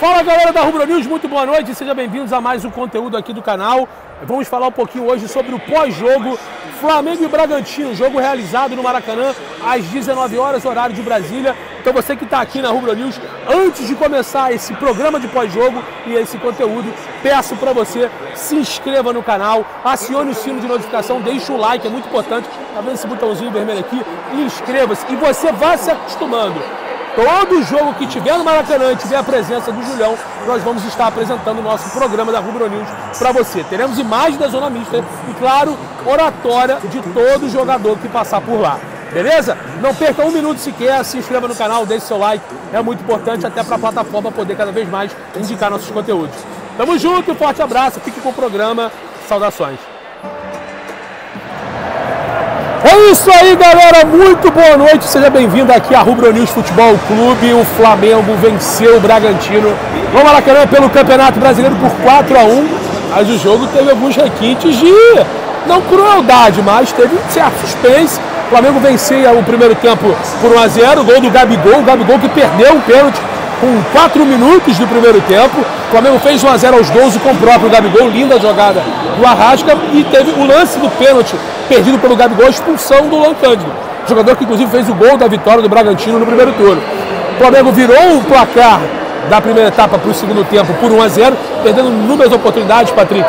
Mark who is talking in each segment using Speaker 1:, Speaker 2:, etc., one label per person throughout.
Speaker 1: Fala galera da Rubro News, muito boa noite, sejam bem-vindos a mais um conteúdo aqui do canal. Vamos falar um pouquinho hoje sobre o pós-jogo Flamengo e Bragantino, jogo realizado no Maracanã às 19 horas, horário de Brasília. Então você que está aqui na Rubro News, antes de começar esse programa de pós-jogo e esse conteúdo, peço para você se inscreva no canal, acione o sino de notificação, deixe o like, é muito importante, tá vendo esse botãozinho vermelho aqui? E inscreva-se e você vai se acostumando. Todo jogo que tiver no Maracanã e tiver a presença do Julião, nós vamos estar apresentando o nosso programa da Rubro News para você. Teremos imagens da zona mista e, claro, oratória de todo jogador que passar por lá. Beleza? Não perca um minuto sequer, se inscreva no canal, deixe seu like, é muito importante até para a plataforma poder cada vez mais indicar nossos conteúdos. Tamo junto, um forte abraço, fique com o programa, saudações. É isso aí, galera, muito boa noite, seja bem-vindo aqui à Rubro News Futebol Clube. O Flamengo venceu o Bragantino no Maracanã pelo Campeonato Brasileiro por 4-1, mas o jogo teve alguns requintes de, não crueldade, mas teve um certo suspense. O Flamengo vencia o primeiro tempo por 1-0, gol do Gabigol, o Gabigol que perdeu o pênalti com 4 minutos do primeiro tempo. O Flamengo fez 1-0 aos 12 com o próprio Gabigol, linda jogada do Arrasca, e teve o lance do pênalti perdido pelo Gabigol, a expulsão do Luan Cândido, jogador que inclusive fez o gol da vitória do Bragantino no primeiro turno. O Flamengo virou o placar da primeira etapa para o segundo tempo por 1-0, perdendo inúmeras oportunidades, Patrick,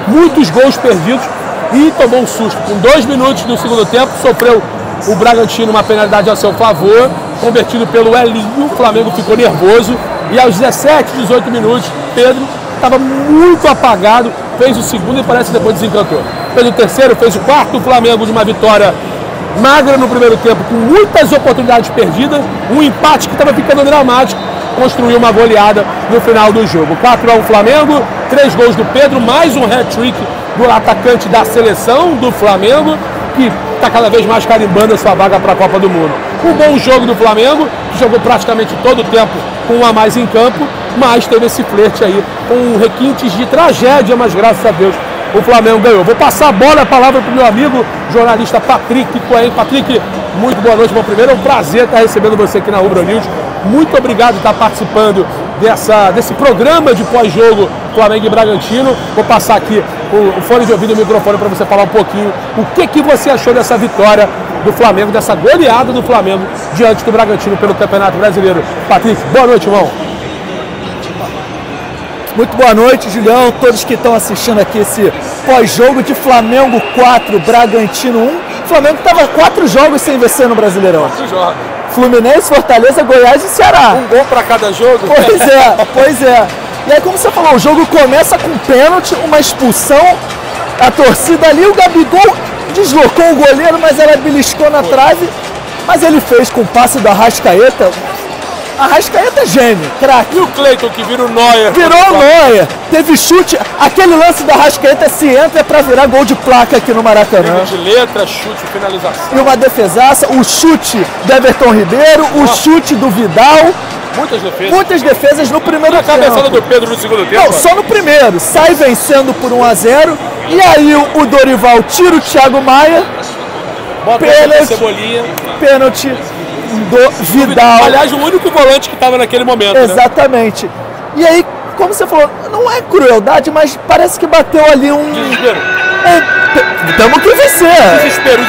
Speaker 1: muitos gols perdidos, e tomou um susto. Com 2 minutos do segundo tempo, sofreu o Bragantino uma penalidade a seu favor, convertido pelo Elinho. O Flamengo ficou nervoso e aos 17, 18 minutos, Pedro estava muito apagado, fez o segundo e parece que depois desencantou. Fez o terceiro, fez o quarto. O Flamengo de uma vitória magra no primeiro tempo, com muitas oportunidades perdidas, um empate que estava ficando dramático, construiu uma goleada no final do jogo. 4-1 Flamengo, 3 gols do Pedro, mais um hat-trick do atacante da seleção do Flamengo, que está cada vez mais carimbando a sua vaga para a Copa do Mundo. Um bom jogo do Flamengo, que jogou praticamente todo o tempo com um a mais em campo, mas teve esse flerte aí com requintes de tragédia, mas graças a Deus o Flamengo ganhou. Vou passar a bola, a palavra para o meu amigo jornalista Patrick Cohen. Patrick, muito boa noite. Bom, primeiro é um prazer estar recebendo você aqui na Rubro News. Muito obrigado por estar participando desse programa de pós-jogo Flamengo e Bragantino. Vou passar aqui o fone de ouvido e o microfone para você falar um pouquinho o que você achou dessa vitória do Flamengo, dessa goleada do Flamengo diante do Bragantino pelo Campeonato Brasileiro. Patrick, boa noite, irmão.
Speaker 2: Muito boa noite, Julião, todos que estão assistindo aqui esse pós-jogo de Flamengo 4, Bragantino 1. O Flamengo estava 4 jogos sem vencer no Brasileirão.
Speaker 1: 4 jogos.
Speaker 2: Fluminense, Fortaleza, Goiás e Ceará.
Speaker 1: Um gol para cada jogo?
Speaker 2: Pois é. E aí, como você falou, o jogo começa com pênalti, uma expulsão, a torcida ali, o Gabigol deslocou o goleiro, mas ela beliscou na trave, mas ele fez com o passe do Arrascaeta. Arrascaeta é gênio, craque.
Speaker 1: E o Cleiton que vira o Neuer?
Speaker 2: Virou o Neuer. Teve chute. Aquele lance da Arrascaeta, se entra, é pra virar gol de placa aqui no Maracanã.
Speaker 1: De letra, chute, finalização.
Speaker 2: E uma defesaça, o chute do Everton Ribeiro, o chute do Vidal. Muitas defesas no primeiro tempo.
Speaker 1: A cabeçada do Pedro no segundo tempo?
Speaker 2: Não, só no primeiro. Sai vencendo por 1-0. E aí o Dorival tira o Thiago Maia.
Speaker 1: Bota a Cebolinha.
Speaker 2: Pênalti do Vidal.
Speaker 1: Aliás, o único volante que estava naquele momento.
Speaker 2: Exatamente. Né? E aí, como você falou, não é crueldade, mas parece que bateu ali um...
Speaker 1: Desespero.
Speaker 2: Temos que vencer.
Speaker 1: Desespero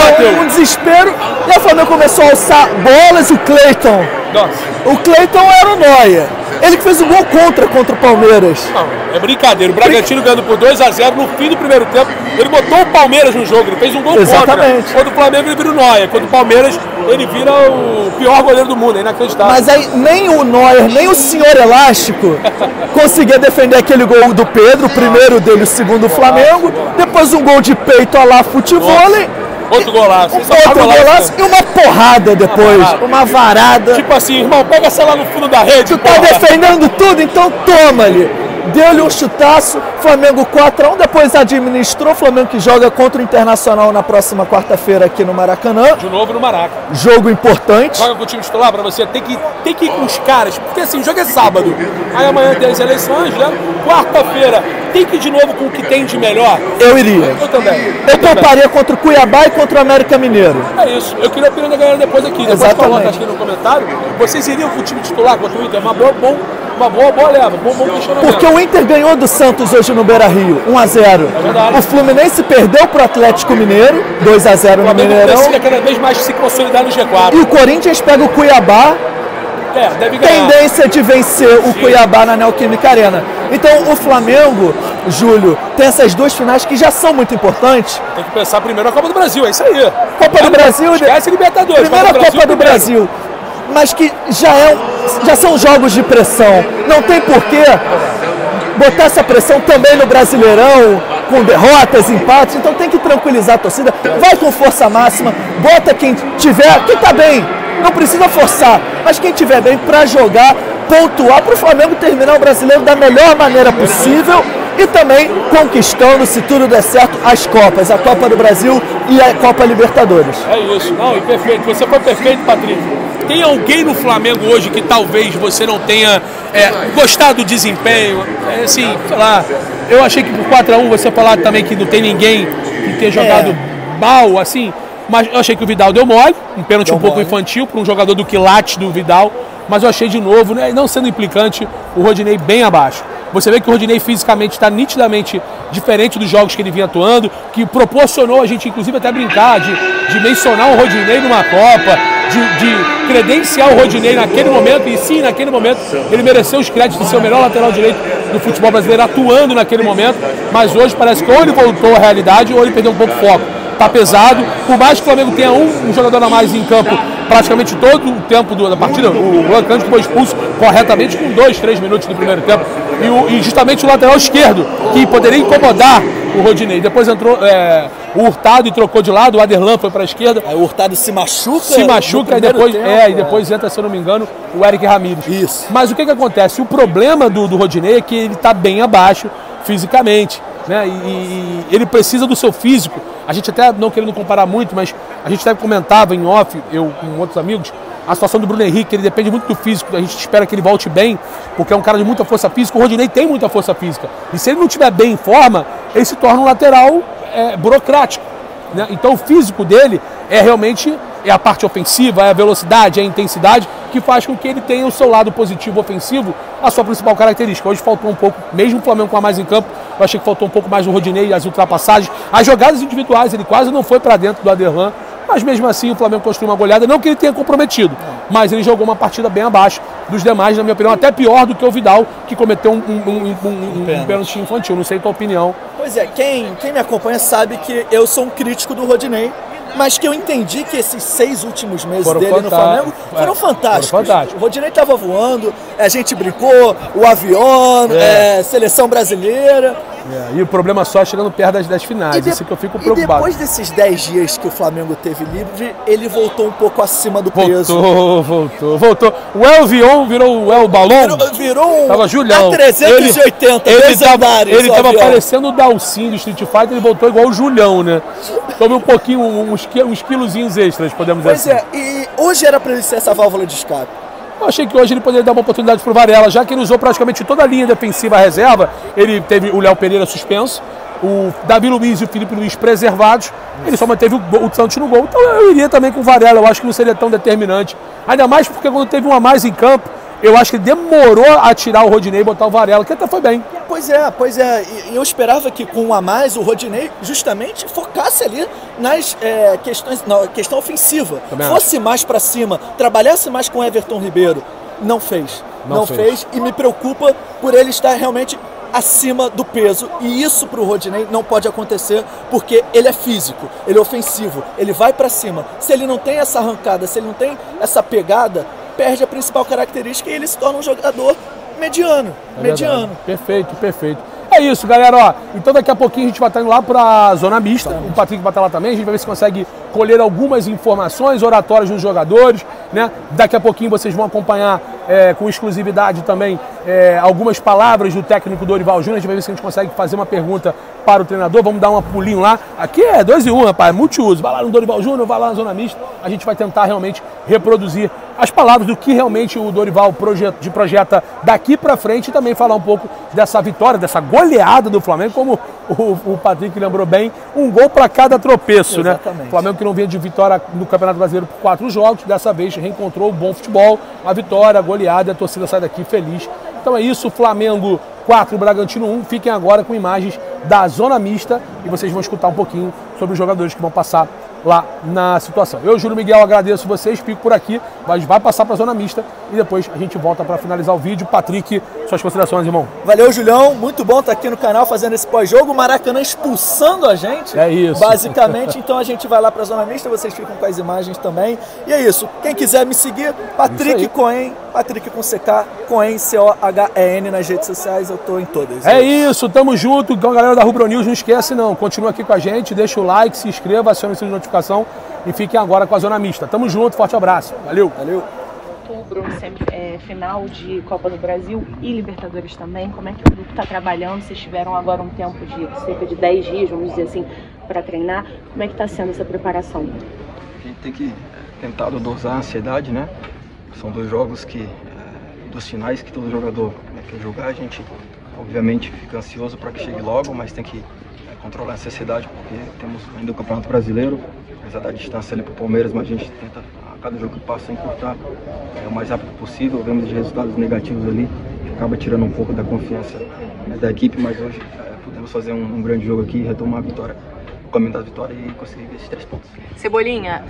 Speaker 1: bateu.
Speaker 2: Um desespero. E aí o Flamengo começou a alçar bolas. O Cleiton.
Speaker 1: Nossa.
Speaker 2: O Cleiton era o Neuer. Ele que fez um gol contra o Palmeiras.
Speaker 1: Não, é brincadeira. O Bragantino ganhando por 2-0 no fim do primeiro tempo. Ele botou o Palmeiras no jogo, ele fez um gol contra. Quando o Flamengo ele vira o Neuer. Quando o Palmeiras ele vira o pior goleiro do mundo, é inacreditável.
Speaker 2: Mas aí nem o Neuer, nem o senhor Elástico conseguia defender aquele gol do Pedro, o primeiro dele, o segundo do Flamengo. Depois um gol de peito a lá futevôlei.
Speaker 1: Outro golaço.
Speaker 2: Outro golaço e uma porrada depois. Uma varada.
Speaker 1: Tipo assim, irmão, pega essa lá no fundo da rede.
Speaker 2: Tu tá defendendo tudo, então toma-lhe. Deu-lhe um chutaço, Flamengo 4-1, depois administrou. Flamengo que joga contra o Internacional na próxima quarta-feira aqui no Maracanã.
Speaker 1: De novo no Maraca.
Speaker 2: Jogo importante.
Speaker 1: Joga com o time titular pra você, tem que ir com os caras, porque assim, o jogo é sábado. Aí amanhã tem as eleições, né? Quarta-feira, tem que ir de novo com o que tem de melhor.
Speaker 2: Eu iria.
Speaker 1: Eu também.
Speaker 2: Eu pouparia contra o Cuiabá e contra o América Mineiro.
Speaker 1: É isso. Eu queria a opinião da galera depois aqui. Depois
Speaker 2: Exatamente.
Speaker 1: coloca aqui no comentário. Vocês iriam com o time titular contra o Inter? Uma boa leva, bom questionamento.
Speaker 2: Porque o Inter ganhou do Santos hoje no Beira-Rio, 1-0.
Speaker 1: verdade.
Speaker 2: O Fluminense perdeu pro Atlético Mineiro, 2-0 no Mineirão.
Speaker 1: Precisa cada vez mais se consolidar no G4.
Speaker 2: E o Corinthians pega o Cuiabá.
Speaker 1: Deve ganhar.
Speaker 2: Tendência de vencer o Cuiabá na Neoquímica Arena. Então o Flamengo, Júlio, tem essas duas finais que já são muito importantes.
Speaker 1: Tem que pensar primeiro na Copa do Brasil, é isso aí.
Speaker 2: Copa do Brasil.
Speaker 1: Esquece Libertadores.
Speaker 2: Primeira Copa do Brasil. Mas que já são jogos de pressão. Não tem porquê botar essa pressão também no Brasileirão, com derrotas, empates. Então tem que tranquilizar a torcida. Vai com força máxima, bota quem tá bem. Não precisa forçar, mas quem tiver bem para jogar, pontuar para o Flamengo terminar o Brasileiro da melhor maneira possível e também conquistando, se tudo der certo, as Copas, a Copa do Brasil e a Copa Libertadores.
Speaker 1: É isso, não, e perfeito. Você foi perfeito, Patrick. Tem alguém no Flamengo hoje que talvez você não tenha gostado do desempenho? Assim, sei lá, eu achei que por 4-1 você falar também que não tem ninguém que tenha jogado mal, assim. Mas eu achei que o Vidal deu mole, um pênalti um pouco infantil para um jogador do quilate do Vidal, mas eu achei de novo, né, não sendo implicante, o Rodinei bem abaixo. Você vê que o Rodinei fisicamente está nitidamente diferente dos jogos que ele vinha atuando, que proporcionou a gente inclusive até brincar de mencionar o Rodinei numa Copa, de credenciar o Rodinei naquele momento, e sim, naquele momento ele mereceu os créditos de ser o melhor lateral direito do futebol brasileiro atuando naquele momento, mas hoje parece que ou ele voltou à realidade ou ele perdeu um pouco o foco. Tá pesado, por mais que o Flamengo tenha um jogador a mais em campo praticamente todo o tempo da partida, o Alcântara foi expulso corretamente com 2-3 minutos do primeiro tempo, e justamente o lateral esquerdo, que poderia incomodar o Rodinei. Depois entrou o Hurtado e trocou de lado, o Aderlan foi para a esquerda.
Speaker 2: Aí o Hurtado se machuca
Speaker 1: e depois, depois entra, se eu não me engano, o Eric Ramírez.
Speaker 2: Isso.
Speaker 1: Mas o que acontece? O problema do Rodinei é que ele está bem abaixo fisicamente, né? E ele precisa do seu físico. A gente até, não querendo comparar muito, mas a gente até comentava em off, eu com outros amigos, a situação do Bruno Henrique, ele depende muito do físico, a gente espera que ele volte bem, porque é um cara de muita força física. O Rodinei tem muita força física, e se ele não estiver bem em forma, ele se torna um lateral burocrático, né? Então o físico dele realmente a parte ofensiva, a velocidade, a intensidade, que faz com que ele tenha o seu lado positivo ofensivo, a sua principal característica. Hoje faltou um pouco, mesmo o Flamengo com a mais em campo, eu achei que faltou um pouco mais do Rodinei, as ultrapassagens, as jogadas individuais, ele quase não foi para dentro do Aderlan, mas mesmo assim o Flamengo construiu uma goleada, não que ele tenha comprometido, mas ele jogou uma partida bem abaixo dos demais, na minha opinião, até pior do que o Vidal, que cometeu um pênalti infantil. Não sei a tua opinião.
Speaker 2: Pois é, quem me acompanha sabe que eu sou um crítico do Rodinei, mas que eu entendi que esses 6 últimos meses dele no Flamengo foram fantásticos. O Rodinei estava voando, a gente brincou, o avião, seleção brasileira.
Speaker 1: E o problema só é chegando perto das finais, isso que eu fico preocupado.
Speaker 2: E depois desses 10 dias que o Flamengo teve livre, ele voltou um pouco acima do peso.
Speaker 1: Voltou. O El Vion virou o El Balon.
Speaker 2: Virou um
Speaker 1: tava Julião.
Speaker 2: A380,
Speaker 1: ele tava parecendo o Dalsin do Street Fighter, ele voltou igual o Julião, né? Teve um pouquinho, uns quilozinhos extras, podemos dizer assim.
Speaker 2: Pois é, e hoje era para ele ser essa válvula de escape.
Speaker 1: Eu achei que hoje ele poderia dar uma oportunidade para o Varela, já que ele usou praticamente toda a linha defensiva reserva. Ele teve o Léo Pereira suspenso, o Davi Luiz e o Felipe Luiz preservados. Ele só manteve o Santos no gol. Então eu iria também com o Varela, eu acho que não seria tão determinante. Ainda mais porque quando teve um a mais em campo, eu acho que demorou a tirar o Rodinei e botar o Varela, que até foi bem.
Speaker 2: Pois é. E eu esperava que com um a mais o Rodinei justamente focasse ali nas questões, na questão ofensiva. Fosse mais para cima, trabalhasse mais com o Everton Ribeiro. Não fez. Não fez e me preocupa por ele estar realmente acima do peso. E isso para o Rodinei não pode acontecer porque ele é físico, ele é ofensivo, ele vai para cima. Se ele não tem essa arrancada, se ele não tem essa pegada, perde a principal característica e ele se torna um jogador mediano.
Speaker 1: Perfeito. É isso, galera, ó. Então daqui a pouquinho a gente vai estar indo lá para a zona mista. O Patrick vai estar lá também. A gente vai ver se consegue colher algumas informações oratórias dos jogadores, né? Daqui a pouquinho vocês vão acompanhar com exclusividade também algumas palavras do técnico Dorival Júnior. A gente vai ver se a gente consegue fazer uma pergunta para o treinador. Vamos dar um pulinho lá. Aqui é 2 em 1, rapaz, multiuso. Vai lá no Dorival Júnior, vai lá na zona mista. A gente vai tentar realmente reproduzir as palavras do que realmente o Dorival projeta daqui para frente e também falar um pouco dessa vitória, dessa goleada do Flamengo, como o Patrick lembrou bem, um gol para cada tropeço,
Speaker 2: exatamente,
Speaker 1: né? O Flamengo que não vinha de vitória no Campeonato Brasileiro por 4 jogos, dessa vez reencontrou o bom futebol, a vitória, a goleada, e a torcida sai daqui feliz. Então é isso, Flamengo 4, Bragantino 1. Fiquem agora com imagens da zona mista e vocês vão escutar um pouquinho sobre os jogadores que vão passar lá na situação. Eu, Júlio Miguel, agradeço vocês, fico por aqui, mas vai passar para a zona mista e depois a gente volta para finalizar o vídeo. Patrick, suas considerações, irmão.
Speaker 2: Valeu, Julião, muito bom estar aqui no canal fazendo esse pós-jogo, o Maracanã expulsando a gente,
Speaker 1: é isso,
Speaker 2: basicamente, então a gente vai lá para a zona mista, vocês ficam com as imagens também, e é isso, quem quiser me seguir, Patrick Cohen, Patrick com CK, Cohen, C-O-H-E-N nas redes sociais, eu tô em todas.
Speaker 1: É isso, tamo junto, com a galera da Rubro News, não esquece não, continua aqui com a gente, deixa o like, se inscreva, acione o sininho de notificação e fiquem agora com a zona mista. Tamo junto, forte abraço, valeu!
Speaker 2: Valeu!
Speaker 3: Outubro, final de Copa do Brasil e Libertadores também, como é que o grupo está trabalhando? Vocês tiveram agora um tempo de cerca de 10 dias, vamos dizer assim, para treinar, como é que está sendo essa preparação?
Speaker 4: A gente tem que tentar dosar a ansiedade, né? São 2 jogos dos finais que todo jogador quer jogar, a gente obviamente fica ansioso para que chegue logo, mas tem que controlar a ansiedade porque temos ainda o Campeonato Brasileiro, apesar da distância ali para o Palmeiras, mas a gente tenta a cada jogo que passa encurtar o mais rápido possível. Vemos de resultados negativos ali, que acaba tirando um pouco da confiança da equipe, mas hoje podemos fazer um grande jogo aqui, retomar a vitória, o caminho da vitória e conseguir esses 3 pontos.
Speaker 3: Cebolinha,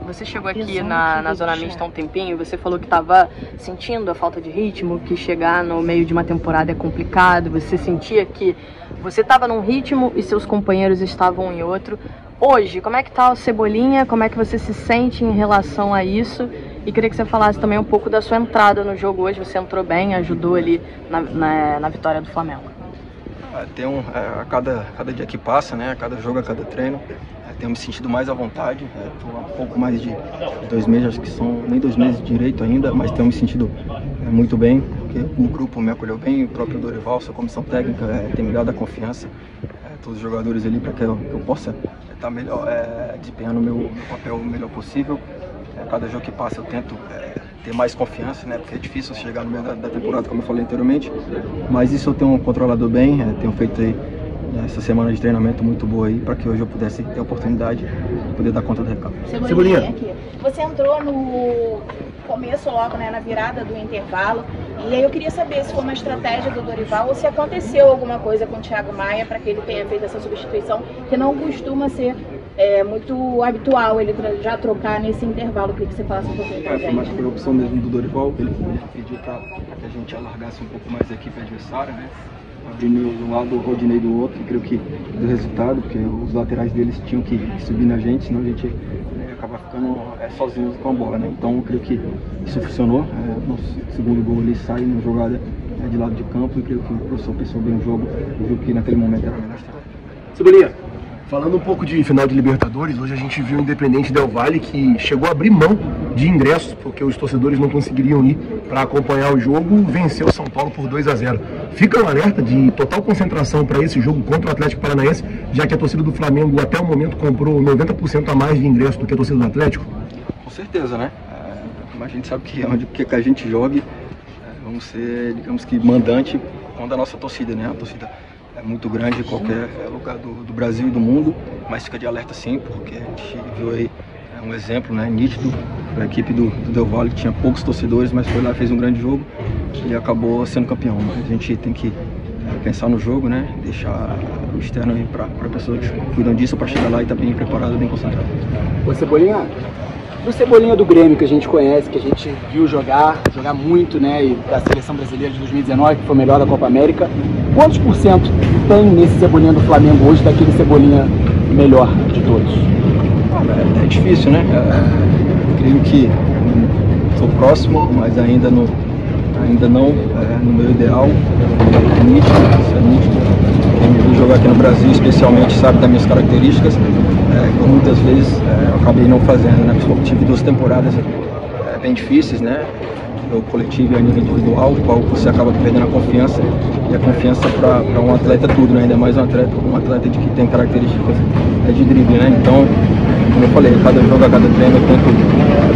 Speaker 3: você chegou aqui na zona mista há um tempinho e você falou que estava sentindo a falta de ritmo, que chegar no meio de uma temporada é complicado, você sentia que você estava num ritmo e seus companheiros estavam em outro. Hoje, como é que tá o Cebolinha? Como é que você se sente em relação a isso? E queria que você falasse também um pouco da sua entrada no jogo hoje. Você entrou bem, ajudou ali na vitória do Flamengo.
Speaker 4: A cada dia que passa, né? A cada jogo, a cada treino, tenho me sentido mais à vontade. Estou há pouco mais de 2 meses, acho que são nem 2 meses direito ainda, mas tenho me sentido muito bem, porque o grupo me acolheu bem, o próprio Dorival, sua comissão técnica tem me dado a confiança, todos os jogadores ali para que eu possa estar melhor, desempenhando o meu papel o melhor possível. Cada jogo que passa eu tento ter mais confiança, né? Porque é difícil chegar no meio da temporada, como eu falei anteriormente, mas isso eu tenho controlado bem, tenho feito aí essa semana de treinamento muito boa aí, para que hoje eu pudesse ter a oportunidade de poder dar conta do recado.
Speaker 5: Cebolinha, aqui. Você entrou no começo logo, né, na virada do intervalo, e aí eu queria saber se foi uma estratégia do Dorival ou se aconteceu alguma coisa com o Thiago Maia para que ele tenha feito essa substituição, que não costuma ser muito habitual ele já trocar nesse intervalo. Queria que você falasse um pouquinho pra gente.
Speaker 4: Mas foi a opção mesmo do Dorival, ele pediu para que a gente alargasse um pouco mais a equipe adversária, né? Abrinho de um lado, o Rodinei do outro, e creio que deu resultado, porque os laterais deles tinham que subir na gente, senão a gente acaba ficando sozinhos com a bola, né? Então eu creio que isso funcionou. Nosso segundo gol ali sai na jogada de lado de campo, e creio que o professor pensou bem o jogo e viu que naquele momento era a melhor estratégia.
Speaker 6: Cebolinha, falando um pouco de final de Libertadores, hoje a gente viu o Independente Del Valle que chegou a abrir mão de ingressos, porque os torcedores não conseguiriam ir para acompanhar o jogo, venceu o São Paulo por 2-0. Fica um alerta de total concentração para esse jogo contra o Atlético Paranaense, já que a torcida do Flamengo até o momento comprou 90% a mais de ingressos do que a torcida do Atlético?
Speaker 4: Com certeza, né? Mas a gente sabe que onde que a gente jogue, vamos ser, digamos que, mandante com a nossa torcida, né? A torcida é muito grande em qualquer lugar do Brasil e do mundo, mas fica de alerta sim, porque a gente viu aí um exemplo, né, nítido, a equipe do Del Valle, que tinha poucos torcedores, mas foi lá, fez um grande jogo e acabou sendo campeão. Mas a gente tem que pensar no jogo, né, deixar o externo aí para pessoas que cuidam disso, para chegar lá e estar bem preparado, bem concentrado.
Speaker 7: Ô Cebolinha, do Cebolinha do Grêmio que a gente conhece, que a gente viu jogar muito, né, e da Seleção Brasileira de 2019, que foi o melhor da Copa América, quantos por cento tem nesse Cebolinha do Flamengo hoje daquele Cebolinha melhor de todos?
Speaker 4: É difícil, né? Creio que sou próximo, mas ainda não ainda não no meu ideal, é nítido, isso é nítido. Quem me viu jogar aqui no Brasil, especialmente, sabe das minhas características, que muitas vezes eu acabei não fazendo, né? Eu tive 2 temporadas bem difíceis, né? O coletivo e a nível individual, o qual você acaba perdendo a confiança, e a confiança para um atleta é tudo, né? Ainda mais um atleta de que tem características de drible, né? Então, como eu falei, cada jogo, a cada treino eu tento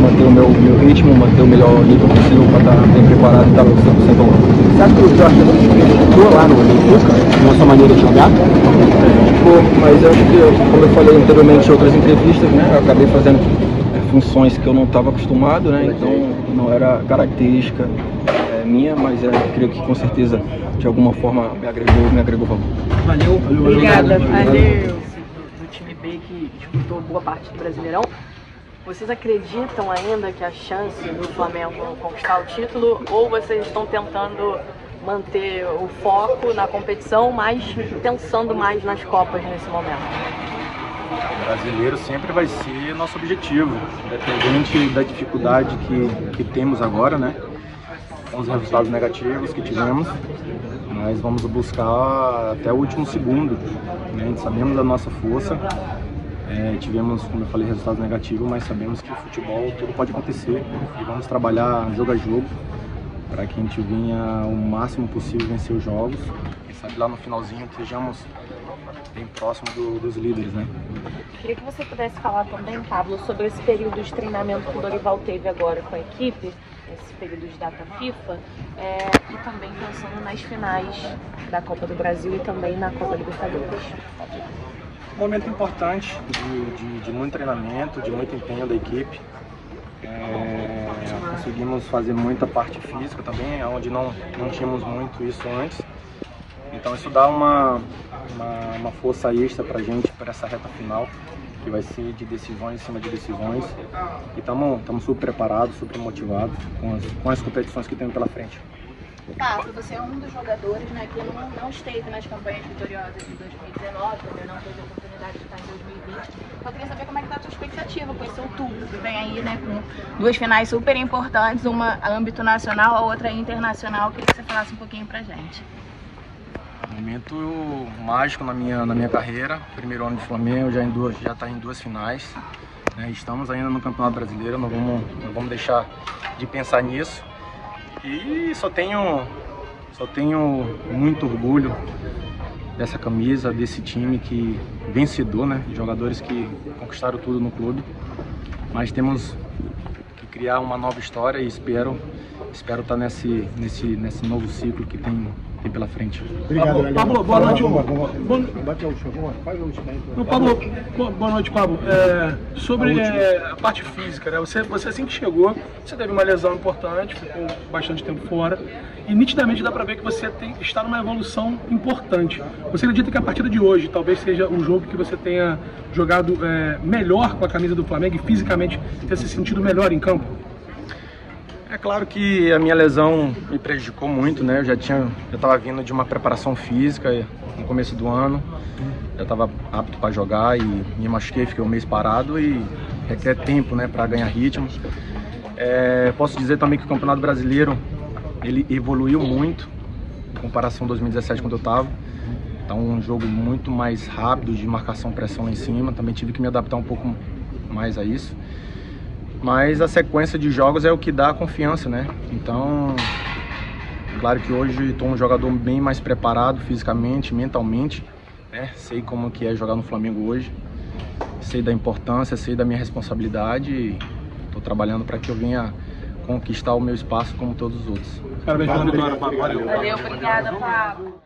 Speaker 4: manter o meu ritmo, manter o melhor nível possível para estar bem preparado e estar 100% bom.
Speaker 7: Você acha que o Jorge mudou lá no Fusca, na sua maneira de jogar?
Speaker 4: Mas eu acho que, como eu falei anteriormente em outras entrevistas, né? Eu acabei fazendo funções que eu não estava acostumado, né? Então não era característica minha, mas creio que com certeza de alguma forma me agregou valor.
Speaker 7: Valeu.
Speaker 3: Obrigada. Valeu. Do time B que disputou boa parte do Brasileirão, vocês acreditam ainda que a chance do Flamengo conquistar o título, ou vocês estão tentando manter o foco na competição, mas pensando mais nas Copas nesse momento?
Speaker 8: O brasileiro sempre vai ser nosso objetivo, independente da dificuldade que temos agora, né? Com os resultados negativos que tivemos, nós vamos buscar até o último segundo, né? Sabemos da nossa força, tivemos, como eu falei, resultados negativos, mas sabemos que no futebol tudo pode acontecer e vamos trabalhar jogo a jogo para que a gente venha o máximo possível vencer os jogos. Quem sabe lá no finalzinho estejamos bem próximo dos líderes, né?
Speaker 5: Queria que você pudesse falar também, Pablo, sobre esse período de treinamento que o Dorival teve agora com a equipe, esse período de data FIFA, e também pensando nas finais da Copa do Brasil e também na Copa Libertadores.
Speaker 8: Um momento importante de muito treinamento, de muito empenho da equipe. Conseguimos fazer muita parte física também, onde não tínhamos muito isso antes. Então isso dá uma força extra pra gente, para essa reta final, que vai ser de decisões em cima de decisões. E estamos super preparados, super motivados com as competições que temos pela frente.
Speaker 5: Pablo, você é um dos jogadores, né, que não esteve nas campanhas vitoriosas de 2019, também não teve a oportunidade de estar em 2020. Eu queria saber como é que está a sua expectativa com esse outubro, que vem aí, né, com 2 finais super importantes, uma a âmbito nacional, a outra internacional. Eu queria que você falasse um pouquinho pra gente.
Speaker 8: Momento mágico na minha carreira, primeiro ano de Flamengo, já está em 2 finais, né? Estamos ainda no Campeonato Brasileiro, não vamos deixar de pensar nisso. E só tenho muito orgulho dessa camisa, desse time que vencedor, né? Jogadores que conquistaram tudo no clube, mas temos que criar uma nova história e espero estar nesse novo ciclo que tem pela frente.
Speaker 1: Obrigado, Pablo, boa noite. Pablo, boa noite, Pablo. Sobre a parte física, né? Você assim que chegou, você teve uma lesão importante, ficou bastante tempo fora, e nitidamente dá para ver que você está numa evolução importante. Você acredita que a partida de hoje talvez seja um jogo que você tenha jogado melhor com a camisa do Flamengo e fisicamente ter se sentido melhor em campo?
Speaker 8: É claro que a minha lesão me prejudicou muito, né? Eu já estava vindo de uma preparação física no começo do ano, já estava apto para jogar e me machuquei, fiquei um mês parado e requer tempo, né, para ganhar ritmo. Posso dizer também que o Campeonato Brasileiro ele evoluiu muito em comparação a 2017 quando eu estava. Então um jogo muito mais rápido de marcação, pressão lá em cima. Também tive que me adaptar um pouco mais a isso. Mas a sequência de jogos é o que dá a confiança, né? Então, claro que hoje estou um jogador bem mais preparado fisicamente, mentalmente, né? Sei como que é jogar no Flamengo hoje, sei da importância, sei da minha responsabilidade e estou trabalhando para que eu venha conquistar o meu espaço como todos os outros.
Speaker 1: Parabéns pela vitória, Pablo.
Speaker 5: Valeu, obrigada, Pablo.